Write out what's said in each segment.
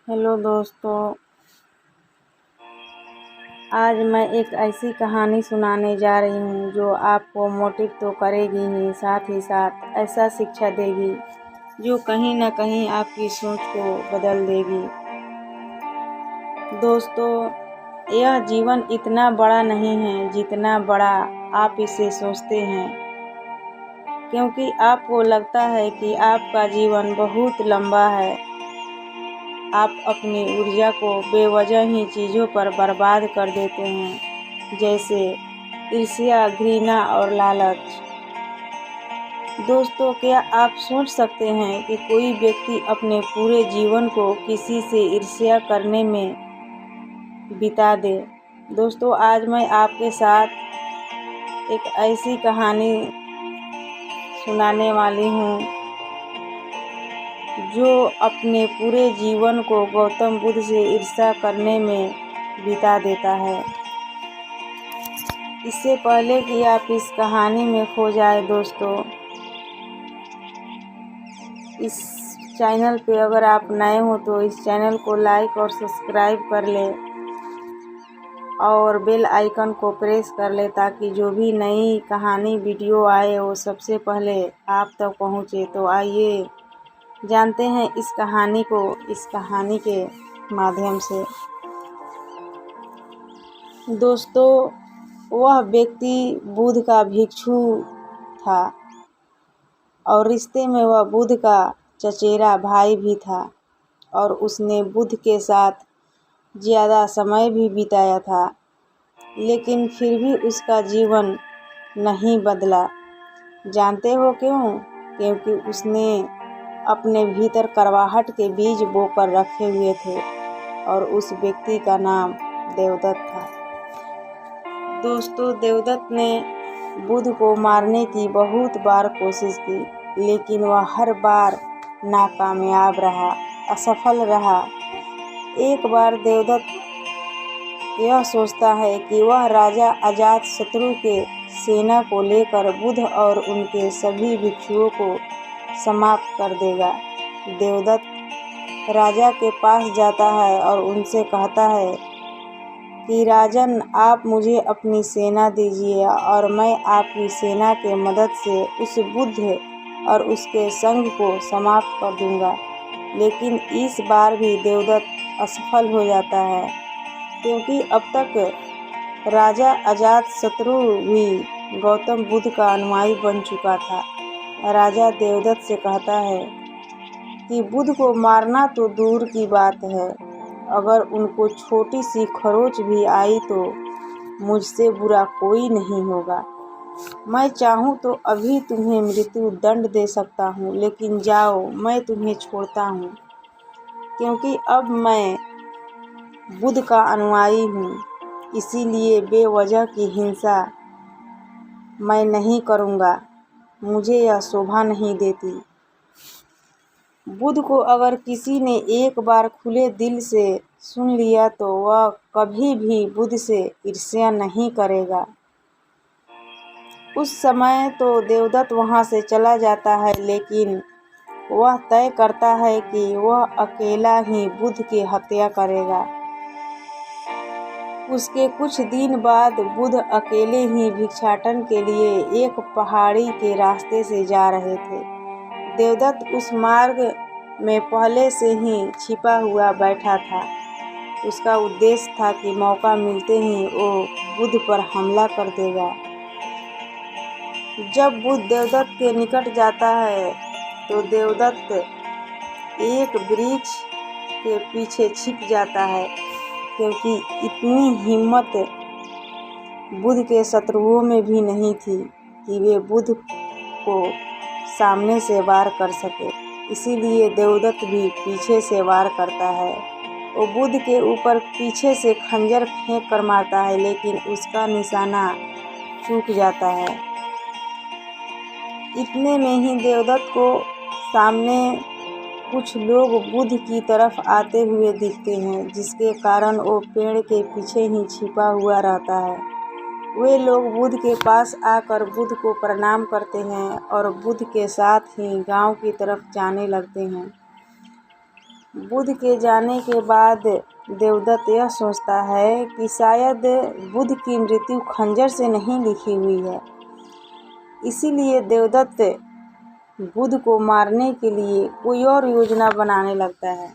Hello दोस्तों, आज मैं एक ऐसी कहानी सुनाने जा रही हूँ जो आपको मोटिव तो करेगी ही, साथ ही साथ ऐसा शिक्षा देगी जो कहीं ना कहीं आपकी सोच को बदल देगी। दोस्तों, यह जीवन इतना बड़ा नहीं है जितना बड़ा आप इसे सोचते हैं, क्योंकि आपको लगता है कि आपका जीवन बहुत लंबा है। आप अपनी ऊर्जा को बेवजह ही चीज़ों पर बर्बाद कर देते हैं, जैसे ईर्ष्या, घृणा और लालच। दोस्तों, क्या आप सोच सकते हैं कि कोई व्यक्ति अपने पूरे जीवन को किसी से ईर्ष्या करने में बिता दे? दोस्तों, आज मैं आपके साथ एक ऐसी कहानी सुनाने वाली हूँ जो अपने पूरे जीवन को गौतम बुद्ध से ईर्ष्या करने में बिता देता है। इससे पहले कि आप इस कहानी में खो जाए दोस्तों, इस चैनल पे अगर आप नए हो तो इस चैनल को लाइक और सब्सक्राइब कर ले और बेल आइकन को प्रेस कर ले, ताकि जो भी नई कहानी वीडियो आए वो सबसे पहले आप तक पहुँचे। तो आइए जानते हैं इस कहानी के माध्यम से। दोस्तों, वह व्यक्ति बुद्ध का भिक्षु था और रिश्ते में वह बुद्ध का चचेरा भाई भी था और उसने बुद्ध के साथ ज़्यादा समय भी बिताया था, लेकिन फिर भी उसका जीवन नहीं बदला। जानते हो क्यों? क्योंकि उसने अपने भीतर कड़वाहट के बीज बोकर रखे हुए थे और उस व्यक्ति का नाम देवदत्त था। दोस्तों, देवदत्त ने बुद्ध को मारने की बहुत बार कोशिश की, लेकिन वह हर बार नाकामयाब रहा, असफल रहा। एक बार देवदत्त यह सोचता है कि वह राजा अजातशत्रु के सेना को लेकर बुद्ध और उनके सभी भिक्षुओं को समाप्त कर देगा। देवदत्त राजा के पास जाता है और उनसे कहता है कि राजन, आप मुझे अपनी सेना दीजिए और मैं आपकी सेना के मदद से उस बुद्ध और उसके संघ को समाप्त कर दूंगा। लेकिन इस बार भी देवदत्त असफल हो जाता है, क्योंकि अब तक राजा अजातशत्रु भी गौतम बुद्ध का अनुयायी बन चुका था। राजा देवदत्त से कहता है कि बुद्ध को मारना तो दूर की बात है, अगर उनको छोटी सी खरोंच भी आई तो मुझसे बुरा कोई नहीं होगा। मैं चाहूँ तो अभी तुम्हें मृत्यु दंड दे सकता हूँ, लेकिन जाओ, मैं तुम्हें छोड़ता हूँ, क्योंकि अब मैं बुद्ध का अनुयायी हूँ। इसीलिए बेवजह की हिंसा मैं नहीं करूँगा, मुझे यह शोभा नहीं देती। बुद्ध को अगर किसी ने एक बार खुले दिल से सुन लिया तो वह कभी भी बुद्ध से ईर्ष्या नहीं करेगा। उस समय तो देवदत्त वहाँ से चला जाता है, लेकिन वह तय करता है कि वह अकेला ही बुद्ध की हत्या करेगा। उसके कुछ दिन बाद बुद्ध अकेले ही भिक्षाटन के लिए एक पहाड़ी के रास्ते से जा रहे थे। देवदत्त उस मार्ग में पहले से ही छिपा हुआ बैठा था। उसका उद्देश्य था कि मौका मिलते ही वो बुद्ध पर हमला कर देगा। जब बुद्ध देवदत्त के निकट जाता है तो देवदत्त एक वृक्ष के पीछे छिप जाता है, क्योंकि इतनी हिम्मत बुद्ध के शत्रुओं में भी नहीं थी कि वे बुद्ध को सामने से वार कर सके। इसीलिए देवदत्त भी पीछे से वार करता है। वो बुद्ध के ऊपर पीछे से खंजर फेंक कर मारता है, लेकिन उसका निशाना चूक जाता है। इतने में ही देवदत्त को सामने कुछ लोग बुद्ध की तरफ आते हुए दिखते हैं, जिसके कारण वो पेड़ के पीछे ही छिपा हुआ रहता है। वे लोग बुद्ध के पास आकर बुद्ध को प्रणाम करते हैं और बुद्ध के साथ ही गांव की तरफ जाने लगते हैं। बुध के जाने के बाद देवदत्त यह सोचता है कि शायद बुध की मृत्यु खंजर से नहीं लिखी हुई है। इसीलिए देवदत्त बुध को मारने के लिए कोई और योजना बनाने लगता है।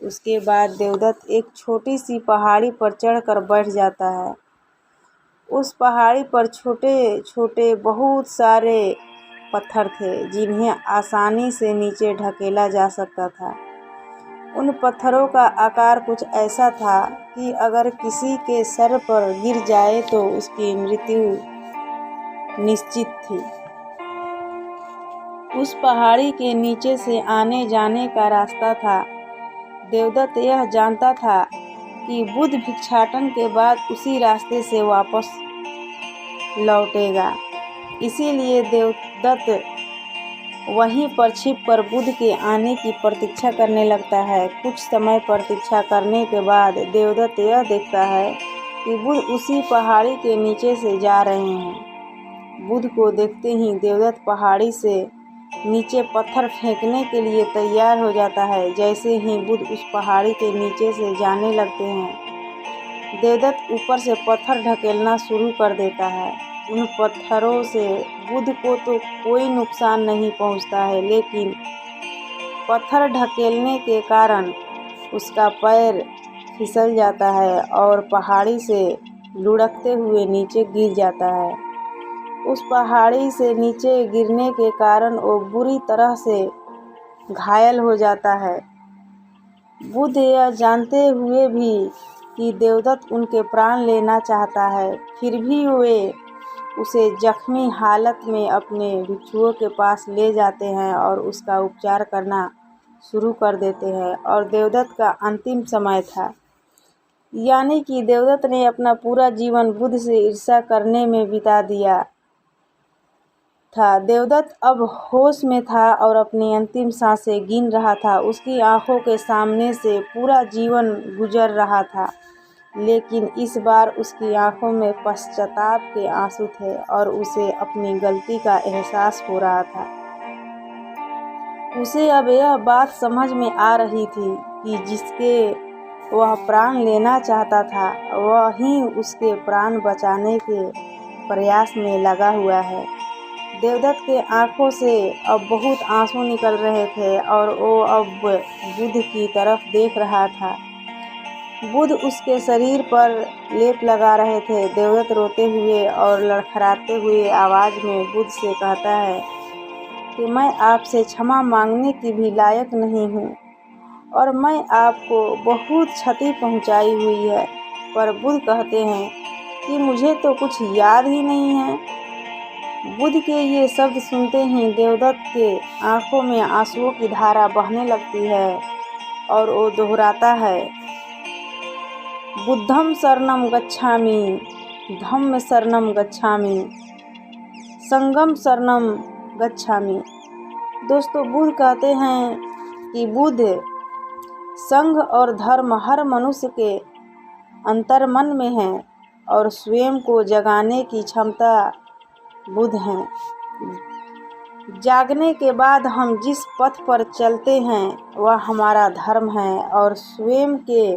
उसके बाद देवदत्त एक छोटी सी पहाड़ी पर चढ़कर बैठ जाता है। उस पहाड़ी पर छोटे छोटे बहुत सारे पत्थर थे जिन्हें आसानी से नीचे ढकेला जा सकता था। उन पत्थरों का आकार कुछ ऐसा था कि अगर किसी के सर पर गिर जाए तो उसकी मृत्यु निश्चित थी। उस पहाड़ी के नीचे से आने जाने का रास्ता था। देवदत्त यह जानता था कि बुध भिक्षाटन के बाद उसी रास्ते से वापस लौटेगा। इसीलिए देवदत्त वहीं पर छिपकर बुध के आने की प्रतीक्षा करने लगता है। कुछ समय प्रतीक्षा करने के बाद देवदत्त यह देखता है कि बुध उसी पहाड़ी के नीचे से जा रहे हैं। बुध को देखते ही देवदत्त पहाड़ी से नीचे पत्थर फेंकने के लिए तैयार हो जाता है। जैसे ही बुध उस पहाड़ी के नीचे से जाने लगते हैं, देवदत्त ऊपर से पत्थर ढकेलना शुरू कर देता है। उन पत्थरों से बुध को तो कोई नुकसान नहीं पहुंचता है, लेकिन पत्थर ढकेलने के कारण उसका पैर फिसल जाता है और पहाड़ी से लुढ़कते हुए नीचे गिर जाता है। उस पहाड़ी से नीचे गिरने के कारण वो बुरी तरह से घायल हो जाता है। बुध यह जानते हुए भी कि देवदत्त उनके प्राण लेना चाहता है, फिर भी वे उसे जख्मी हालत में अपने भिक्षुओं के पास ले जाते हैं और उसका उपचार करना शुरू कर देते हैं। और देवदत्त का अंतिम समय था, यानी कि देवदत्त ने अपना पूरा जीवन बुध से ईर्ष्या करने में बिता दिया था। देवदत्त अब होश में था और अपनी अंतिम सांसें गिन रहा था। उसकी आंखों के सामने से पूरा जीवन गुजर रहा था, लेकिन इस बार उसकी आंखों में पश्चाताप के आंसू थे और उसे अपनी गलती का एहसास हो रहा था। उसे अब यह बात समझ में आ रही थी कि जिसके वह प्राण लेना चाहता था वही उसके प्राण बचाने के प्रयास में लगा हुआ है। देवदत्त के आंखों से अब बहुत आंसू निकल रहे थे और वो अब बुध की तरफ देख रहा था। बुध उसके शरीर पर लेप लगा रहे थे। देवदत्त रोते हुए और लड़खड़ाते हुए आवाज़ में बुध से कहता है कि मैं आपसे क्षमा मांगने की भी लायक नहीं हूँ और मैं आपको बहुत क्षति पहुँचाई हुई है। पर बुध कहते हैं कि मुझे तो कुछ याद ही नहीं है। बुध के ये शब्द सुनते ही देवदत्त के आंखों में आंसुओं की धारा बहने लगती है और वो दोहराता है, बुद्धं शरणं गच्छामि, धम्म शरणं गच्छामि, संघं शरणं गच्छामि। दोस्तों, बुध कहते हैं कि बुध संघ और धर्म हर मनुष्य के अंतर्मन में है और स्वयं को जगाने की क्षमता बुध है। जागने के बाद हम जिस पथ पर चलते हैं वह हमारा धर्म है और स्वयं के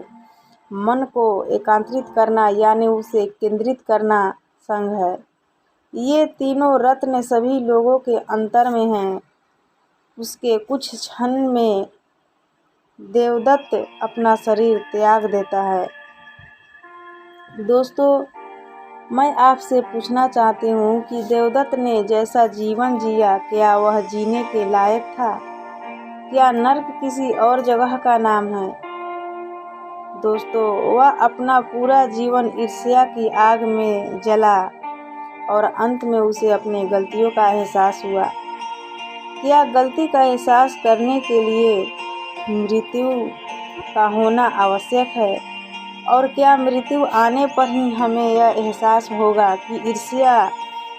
मन को एकांतरित करना यानी उसे केंद्रित करना संघ है। ये तीनों रत्न सभी लोगों के अंतर में हैं। उसके कुछ क्षण में देवदत्त अपना शरीर त्याग देता है। दोस्तों, मैं आपसे पूछना चाहती हूँ कि देवदत्त ने जैसा जीवन जिया क्या वह जीने के लायक था? क्या नर्क किसी और जगह का नाम है? दोस्तों, वह अपना पूरा जीवन ईर्ष्या की आग में जला और अंत में उसे अपनी गलतियों का एहसास हुआ। क्या गलती का एहसास करने के लिए मृत्यु का होना आवश्यक है? और क्या मृत्यु आने पर ही हमें यह एहसास होगा कि ईर्ष्या,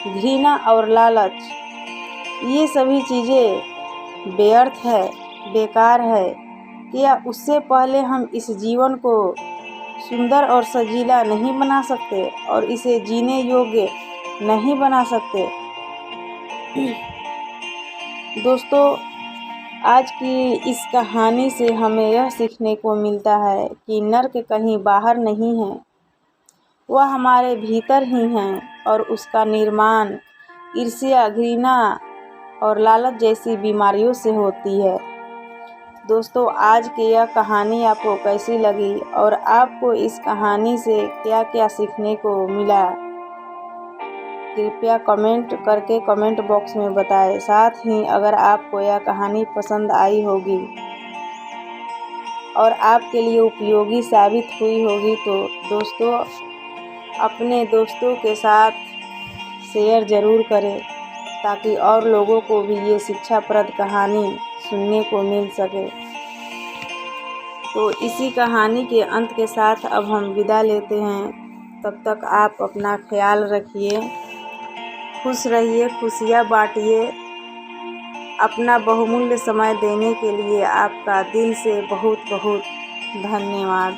घृणा और लालच ये सभी चीज़ें व्यर्थ है, बेकार है? क्या उससे पहले हम इस जीवन को सुंदर और सजीला नहीं बना सकते और इसे जीने योग्य नहीं बना सकते? दोस्तों, आज की इस कहानी से हमें यह सीखने को मिलता है कि नर्क कहीं बाहर नहीं है, वह हमारे भीतर ही है और उसका निर्माण ईर्ष्या, घृणा और लालच जैसी बीमारियों से होती है। दोस्तों, आज की यह कहानी आपको कैसी लगी और आपको इस कहानी से क्या क्या सीखने को मिला, कृपया कमेंट करके कमेंट बॉक्स में बताएं। साथ ही अगर आपको यह कहानी पसंद आई होगी और आपके लिए उपयोगी साबित हुई होगी तो दोस्तों अपने दोस्तों के साथ शेयर ज़रूर करें, ताकि और लोगों को भी ये शिक्षाप्रद कहानी सुनने को मिल सके। तो इसी कहानी के अंत के साथ अब हम विदा लेते हैं। तब तक आप अपना ख्याल रखिए, खुश रहिए, खुशियाँ बांटिए। अपना बहुमूल्य समय देने के लिए आपका दिल से बहुत बहुत धन्यवाद।